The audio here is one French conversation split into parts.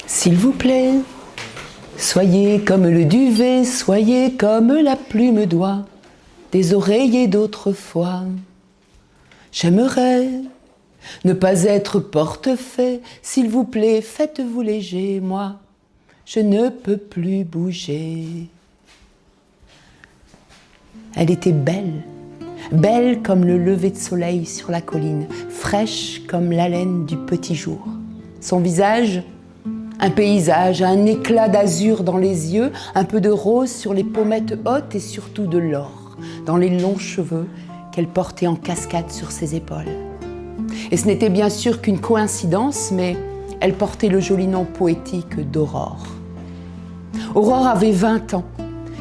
S'il vous plaît, soyez comme le duvet, soyez comme la plume d'oie des oreillers d'autrefois. J'aimerais ne pas être portefaix, s'il vous plaît, faites-vous léger, moi, je ne peux plus bouger. Elle était belle, belle comme le lever de soleil sur la colline, fraîche comme l'haleine du petit jour. Son visage, un paysage, un éclat d'azur dans les yeux, un peu de rose sur les pommettes hautes et surtout de l'or dans les longs cheveux qu'elle portait en cascade sur ses épaules. Et ce n'était bien sûr qu'une coïncidence, mais elle portait le joli nom poétique d'Aurore. Aurore avait 20 ans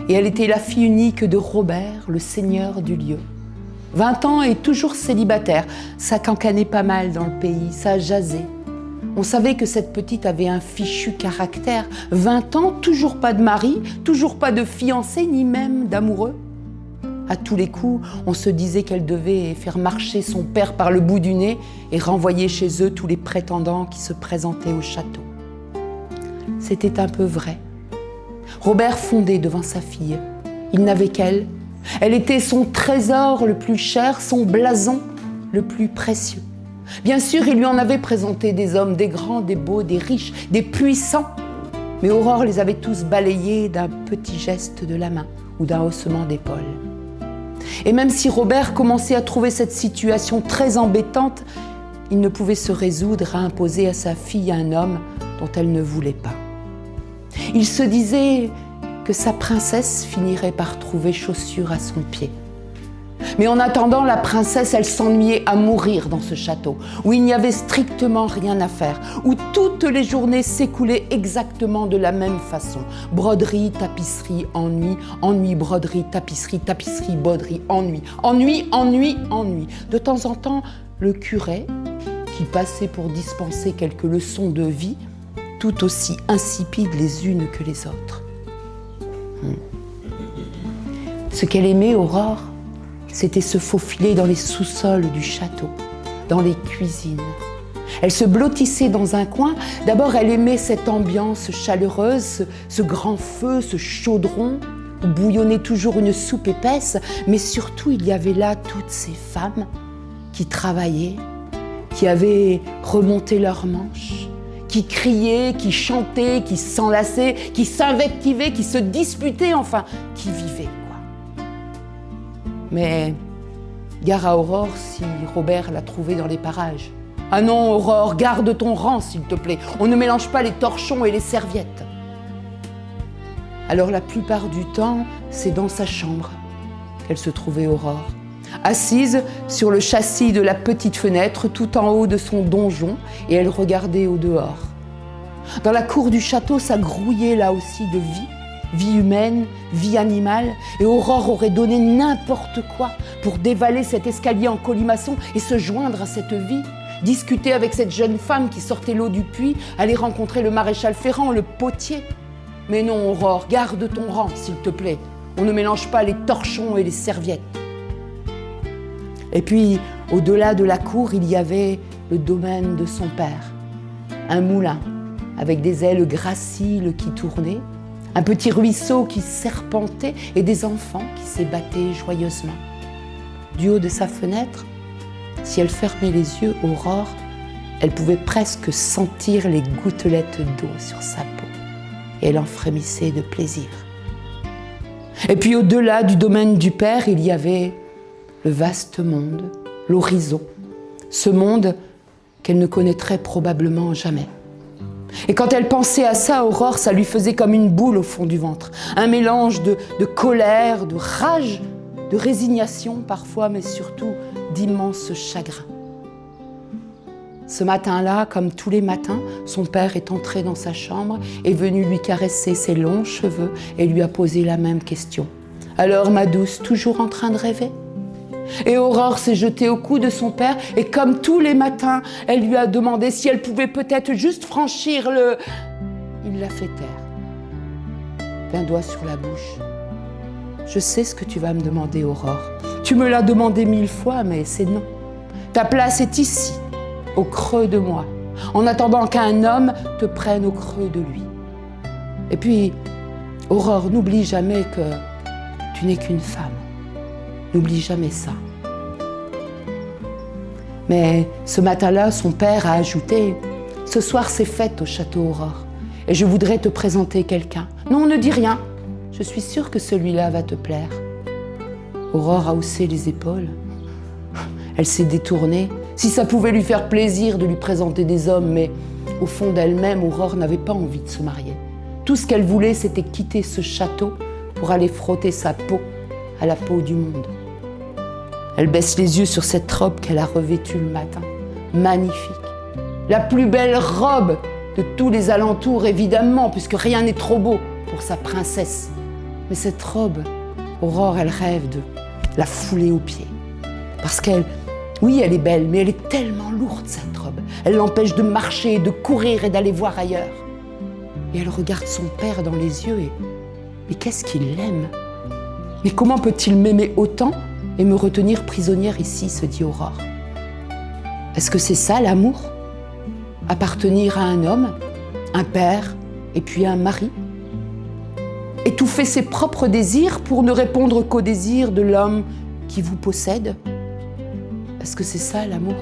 et elle était la fille unique de Robert, le seigneur du lieu. 20 ans et toujours célibataire, ça cancanait pas mal dans le pays, ça jasait. On savait que cette petite avait un fichu caractère. 20 ans, toujours pas de mari, toujours pas de fiancé, ni même d'amoureux. À tous les coups, on se disait qu'elle devait faire marcher son père par le bout du nez et renvoyer chez eux tous les prétendants qui se présentaient au château. C'était un peu vrai. Robert fondait devant sa fille. Il n'avait qu'elle. Elle était son trésor le plus cher, son blason le plus précieux. Bien sûr, il lui en avait présenté des hommes, des grands, des beaux, des riches, des puissants. Mais Aurore les avait tous balayés d'un petit geste de la main ou d'un haussement d'épaule. Et même si Robert commençait à trouver cette situation très embêtante, il ne pouvait se résoudre à imposer à sa fille un homme dont elle ne voulait pas. Il se disait que sa princesse finirait par trouver chaussure à son pied. Mais en attendant, la princesse, elle s'ennuyait à mourir dans ce château, où il n'y avait strictement rien à faire, où toutes les journées s'écoulaient exactement de la même façon. Broderie, tapisserie, ennui, ennui, broderie, tapisserie, tapisserie, broderie, ennui, ennui, ennui, ennui. De temps en temps, le curé, qui passait pour dispenser quelques leçons de vie, tout aussi insipides les unes que les autres. Ce qu'elle aimait, Aurore, c'était se faufiler dans les sous-sols du château, dans les cuisines. Elle se blottissait dans un coin. D'abord, elle aimait cette ambiance chaleureuse, ce grand feu, ce chaudron, où bouillonnait toujours une soupe épaisse. Mais surtout, il y avait là toutes ces femmes qui travaillaient, qui avaient remonté leurs manches, qui criaient, qui chantaient, qui s'enlaçaient, qui s'invectivaient, qui se disputaient, enfin, qui vivaient. Mais gare à Aurore si Robert l'a trouvée dans les parages. Ah non, Aurore, garde ton rang, s'il te plaît. On ne mélange pas les torchons et les serviettes. Alors la plupart du temps, c'est dans sa chambre qu'elle se trouvait, Aurore. Assise sur le châssis de la petite fenêtre, tout en haut de son donjon, et elle regardait au dehors. Dans la cour du château, ça grouillait là aussi de vie. Vie humaine, vie animale, et Aurore aurait donné n'importe quoi pour dévaler cet escalier en colimaçon et se joindre à cette vie, discuter avec cette jeune femme qui sortait l'eau du puits, aller rencontrer le maréchal Ferrand, le potier. Mais non, Aurore, garde ton rang, s'il te plaît. On ne mélange pas les torchons et les serviettes. Et puis, au-delà de la cour, il y avait le domaine de son père. Un moulin, avec des ailes graciles qui tournaient, un petit ruisseau qui serpentait et des enfants qui s'ébattaient joyeusement. Du haut de sa fenêtre, si elle fermait les yeux, Aurore, elle pouvait presque sentir les gouttelettes d'eau sur sa peau. Et elle en frémissait de plaisir. Et puis au-delà du domaine du père, il y avait le vaste monde, l'horizon. Ce monde qu'elle ne connaîtrait probablement jamais. Et quand elle pensait à ça, Aurore, ça lui faisait comme une boule au fond du ventre. Un mélange de colère, de rage, de résignation parfois, mais surtout d'immense chagrin. Ce matin-là, comme tous les matins, son père est entré dans sa chambre, est venu lui caresser ses longs cheveux et lui a posé la même question. « Alors, ma douce, toujours en train de rêver ?» Et Aurore s'est jetée au cou de son père et comme tous les matins, elle lui a demandé si elle pouvait peut-être juste franchir le... Il l'a fait taire, d'un doigt sur la bouche. Je sais ce que tu vas me demander, Aurore. Tu me l'as demandé 1000 fois, mais c'est non. Ta place est ici, au creux de moi, en attendant qu'un homme te prenne au creux de lui. Et puis, Aurore, n'oublie jamais que tu n'es qu'une femme. N'oublie jamais ça. Mais ce matin-là, son père a ajouté « Ce soir, c'est fête au château Aurore, et je voudrais te présenter quelqu'un. Non, ne dis rien, je suis sûre que celui-là va te plaire. » Aurore a haussé les épaules. Elle s'est détournée. Si ça pouvait lui faire plaisir de lui présenter des hommes, mais au fond d'elle-même, Aurore n'avait pas envie de se marier. Tout ce qu'elle voulait, c'était quitter ce château pour aller frotter sa peau à la peau du monde. Elle baisse les yeux sur cette robe qu'elle a revêtue le matin. Magnifique. La plus belle robe de tous les alentours, évidemment, puisque rien n'est trop beau pour sa princesse. Mais cette robe, Aurore, elle rêve de la fouler aux pieds. Parce qu'elle, oui, elle est belle, mais elle est tellement lourde, cette robe. Elle l'empêche de marcher, de courir et d'aller voir ailleurs. Et elle regarde son père dans les yeux et mais qu'est-ce qu'il l'aime? Mais comment peut-il m'aimer autant et me retenir prisonnière ici, se dit Aurore. Est-ce que c'est ça l'amour? Appartenir à un homme, un père et puis un mari? Étouffer ses propres désirs pour ne répondre qu'aux désirs de l'homme qui vous possède? Est-ce que c'est ça l'amour?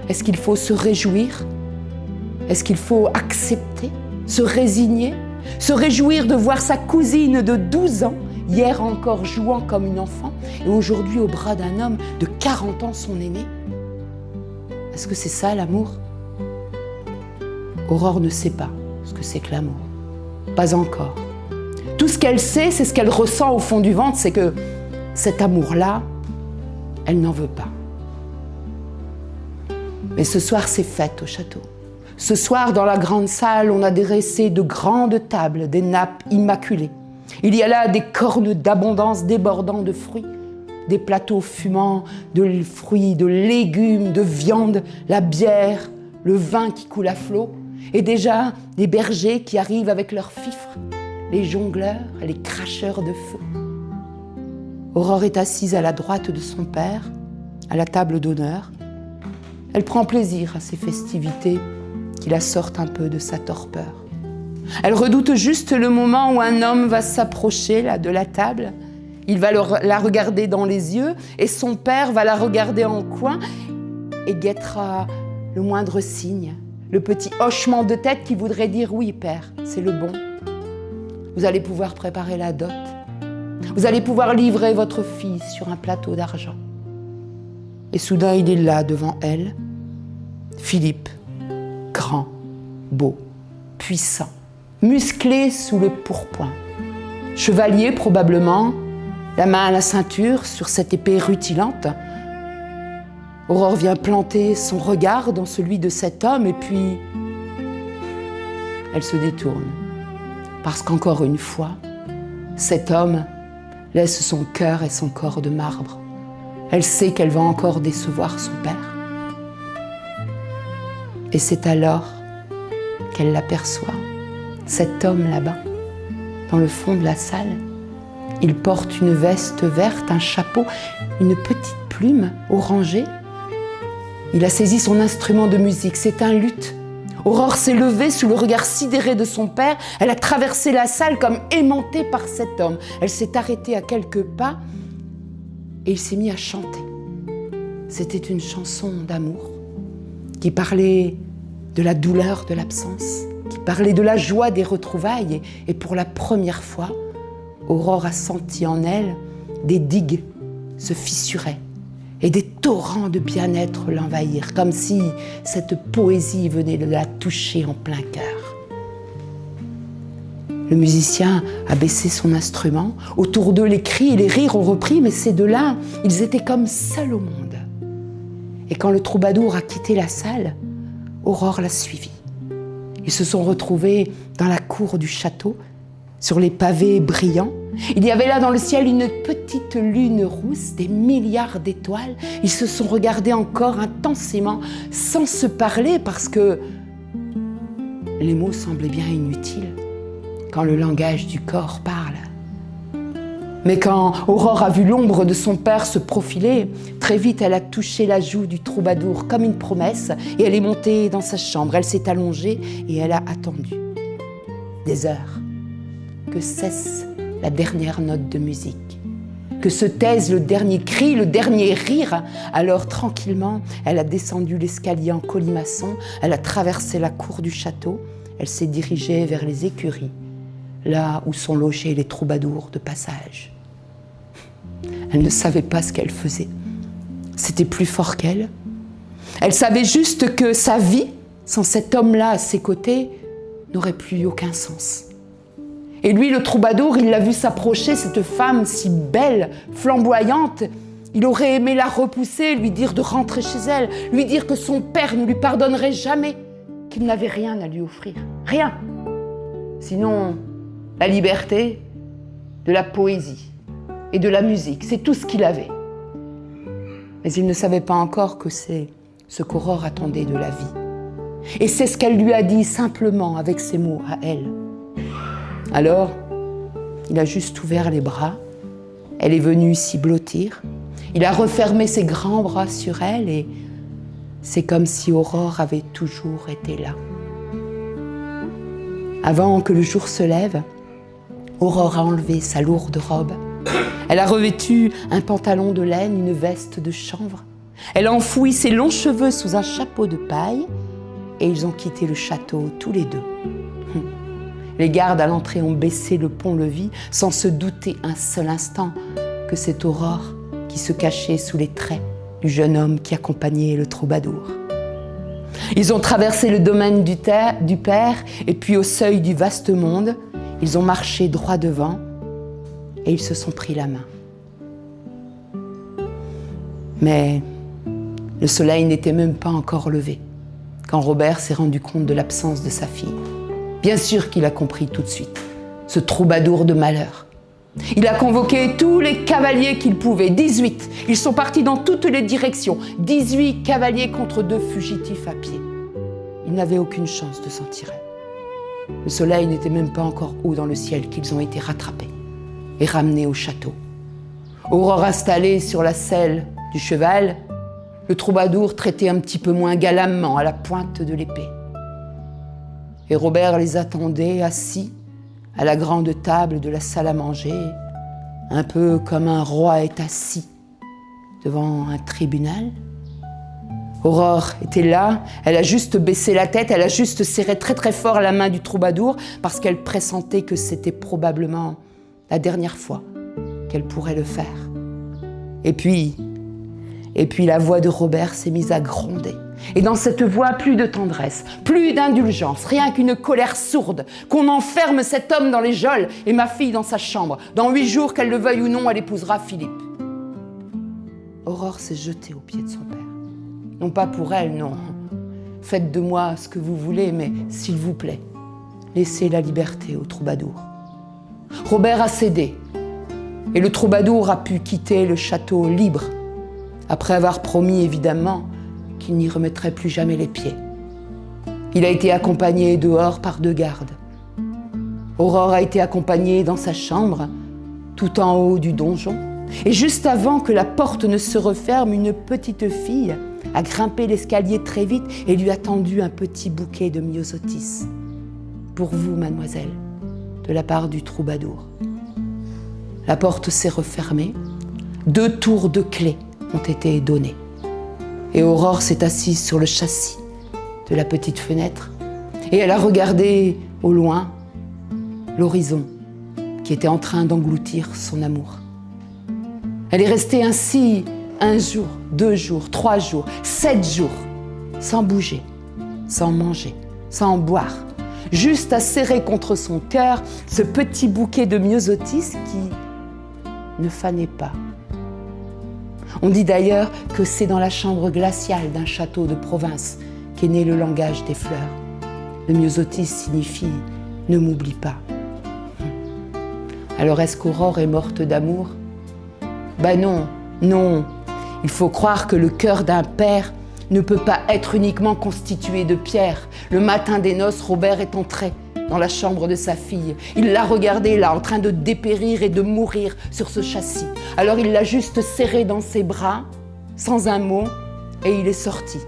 Est-ce qu'il faut se réjouir? Est-ce qu'il faut accepter? Se résigner? Se réjouir de voir sa cousine de 12 ans, hier encore jouant comme une enfant, et aujourd'hui au bras d'un homme de 40 ans, son aîné? Est-ce que c'est ça l'amour? Aurore ne sait pas ce que c'est que l'amour. Pas encore. Tout ce qu'elle sait, c'est ce qu'elle ressent au fond du ventre, c'est que cet amour-là, elle n'en veut pas. Mais ce soir, c'est fête au château. Ce soir, dans la grande salle, on a dressé de grandes tables, des nappes immaculées. Il y a là des cornes d'abondance débordant de fruits, des plateaux fumants de fruits, de légumes, de viande, la bière, le vin qui coule à flot, et déjà des bergers qui arrivent avec leurs fifres, les jongleurs, les cracheurs de feu. Aurore est assise à la droite de son père, à la table d'honneur. Elle prend plaisir à ces festivités qui la sortent un peu de sa torpeur. Elle redoute juste le moment où un homme va s'approcher là, de la table. Il va la regarder dans les yeux et son père va la regarder en coin et guettera le moindre signe, le petit hochement de tête qui voudrait dire « Oui, père, c'est le bon. Vous allez pouvoir préparer la dot. Vous allez pouvoir livrer votre fille sur un plateau d'argent. » Et soudain, il est là devant elle, Philippe, grand, beau, puissant, musclé sous le pourpoint. Chevalier probablement, la main à la ceinture sur cette épée rutilante. Aurore vient planter son regard dans celui de cet homme et puis elle se détourne. Parce qu'encore une fois, cet homme laisse son cœur et son corps de marbre. Elle sait qu'elle va encore décevoir son père. Et c'est alors qu'elle l'aperçoit, cet homme là-bas, dans le fond de la salle. Il porte une veste verte, un chapeau, une petite plume orangée. Il a saisi son instrument de musique, c'est un luth. Aurore s'est levée sous le regard sidéré de son père. Elle a traversé la salle comme aimantée par cet homme. Elle s'est arrêtée à quelques pas et il s'est mis à chanter. C'était une chanson d'amour qui parlait de la douleur de l'absence, qui parlait de la joie des retrouvailles. Et pour la première fois, Aurore a senti en elle des digues se fissuraient et des torrents de bien-être l'envahir, comme si cette poésie venait de la toucher en plein cœur. Le musicien a baissé son instrument. Autour d'eux, les cris et les rires ont repris, mais ces deux-là, ils étaient comme seuls au monde. Et quand le troubadour a quitté la salle, Aurore l'a suivi. Ils se sont retrouvés dans la cour du château, sur les pavés brillants. Il y avait là dans le ciel une petite lune rousse, des milliards d'étoiles. Ils se sont regardés encore intensément, sans se parler, parce que les mots semblaient bien inutiles quand le langage du corps parle. Mais quand Aurore a vu l'ombre de son père se profiler, très vite elle a touché la joue du troubadour comme une promesse et elle est montée dans sa chambre. Elle s'est allongée et elle a attendu. Des heures. Que cesse la dernière note de musique. Que se taise le dernier cri, le dernier rire. Alors tranquillement, elle a descendu l'escalier en colimaçon, elle a traversé la cour du château, elle s'est dirigée vers les écuries, là où sont logés les troubadours de passage. Elle ne savait pas ce qu'elle faisait. C'était plus fort qu'elle. Elle savait juste que sa vie, sans cet homme-là à ses côtés, n'aurait plus aucun sens. Et lui, le troubadour, il l'a vu s'approcher, cette femme si belle, flamboyante. Il aurait aimé la repousser, lui dire de rentrer chez elle, lui dire que son père ne lui pardonnerait jamais, qu'il n'avait rien à lui offrir. Rien. Sinon, la liberté, de la poésie et de la musique, c'est tout ce qu'il avait. Mais il ne savait pas encore que c'est ce qu'Aurore attendait de la vie. Et c'est ce qu'elle lui a dit simplement avec ses mots à elle. Alors, il a juste ouvert les bras, elle est venue s'y blottir, il a refermé ses grands bras sur elle et c'est comme si Aurore avait toujours été là. Avant que le jour se lève, Aurore a enlevé sa lourde robe. Elle a revêtu un pantalon de laine, une veste de chanvre. Elle a enfoui ses longs cheveux sous un chapeau de paille et ils ont quitté le château tous les deux. Les gardes à l'entrée ont baissé le pont-levis sans se douter un seul instant que c'est Aurore qui se cachait sous les traits du jeune homme qui accompagnait le troubadour. Ils ont traversé le domaine du père et puis au seuil du vaste monde, ils ont marché droit devant et ils se sont pris la main. Mais le soleil n'était même pas encore levé quand Robert s'est rendu compte de l'absence de sa fille. Bien sûr qu'il a compris tout de suite, ce troubadour de malheur. Il a convoqué tous les cavaliers qu'il pouvait, 18. Ils sont partis dans toutes les directions, 18 cavaliers contre 2 fugitifs à pied. Ils n'avaient aucune chance de s'en tirer. Le soleil n'était même pas encore haut dans le ciel qu'ils ont été rattrapés et ramenés au château. Aurore installée sur la selle du cheval, le troubadour traité un petit peu moins galamment à la pointe de l'épée. Et Robert les attendait assis à la grande table de la salle à manger, un peu comme un roi est assis devant un tribunal. Aurore était là, elle a juste baissé la tête, elle a juste serré très très fort la main du troubadour parce qu'elle pressentait que c'était probablement la dernière fois qu'elle pourrait le faire. Et puis la voix de Robert s'est mise à gronder. Et dans cette voix, plus de tendresse, plus d'indulgence, rien qu'une colère sourde, qu'on enferme cet homme dans les geôles et ma fille dans sa chambre. Dans 8 jours, qu'elle le veuille ou non, elle épousera Philippe. Aurore s'est jetée aux pieds de son père. Non pas pour elle, non. Faites de moi ce que vous voulez, mais s'il vous plaît, laissez la liberté au troubadour. Robert a cédé, et le troubadour a pu quitter le château libre, après avoir promis évidemment qu'il n'y remettrait plus jamais les pieds. Il a été accompagné dehors par 2 gardes. Aurore a été accompagnée dans sa chambre, tout en haut du donjon. Et juste avant que la porte ne se referme, une petite fille a grimpé l'escalier très vite et lui a tendu un petit bouquet de myosotis. Pour vous, mademoiselle, de la part du troubadour. La porte s'est refermée. 2 tours de clé ont été données. Et Aurore s'est assise sur le châssis de la petite fenêtre et elle a regardé au loin l'horizon qui était en train d'engloutir son amour. Elle est restée ainsi 1 jour, 2 jours, 3 jours, 7 jours, sans bouger, sans manger, sans boire, juste à serrer contre son cœur ce petit bouquet de myosotis qui ne fanait pas. On dit d'ailleurs que c'est dans la chambre glaciale d'un château de province qu'est né le langage des fleurs. Le myosotis signifie « ne m'oublie pas ». Alors est-ce qu'Aurore est morte d'amour ? Ben non, non. Il faut croire que le cœur d'un père ne peut pas être uniquement constitué de pierre. Le matin des noces, Robert est entré dans la chambre de sa fille. Il l'a regardée là, en train de dépérir et de mourir sur ce châssis. Alors il l'a juste serrée dans ses bras, sans un mot, et il est sorti,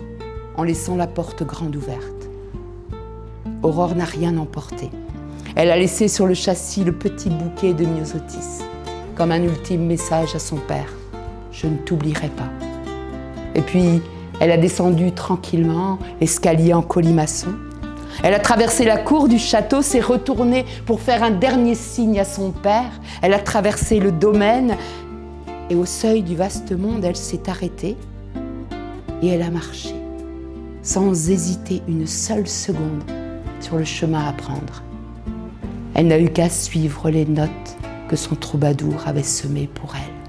en laissant la porte grande ouverte. Aurore n'a rien emporté. Elle a laissé sur le châssis le petit bouquet de myosotis, comme un ultime message à son père. Je ne t'oublierai pas. Et puis, elle a descendu tranquillement l'escalier en colimaçon. Elle a traversé la cour du château, s'est retournée pour faire un dernier signe à son père. Elle a traversé le domaine et au seuil du vaste monde, elle s'est arrêtée et elle a marché, sans hésiter une seule seconde, sur le chemin à prendre. Elle n'a eu qu'à suivre les notes que son troubadour avait semées pour elle.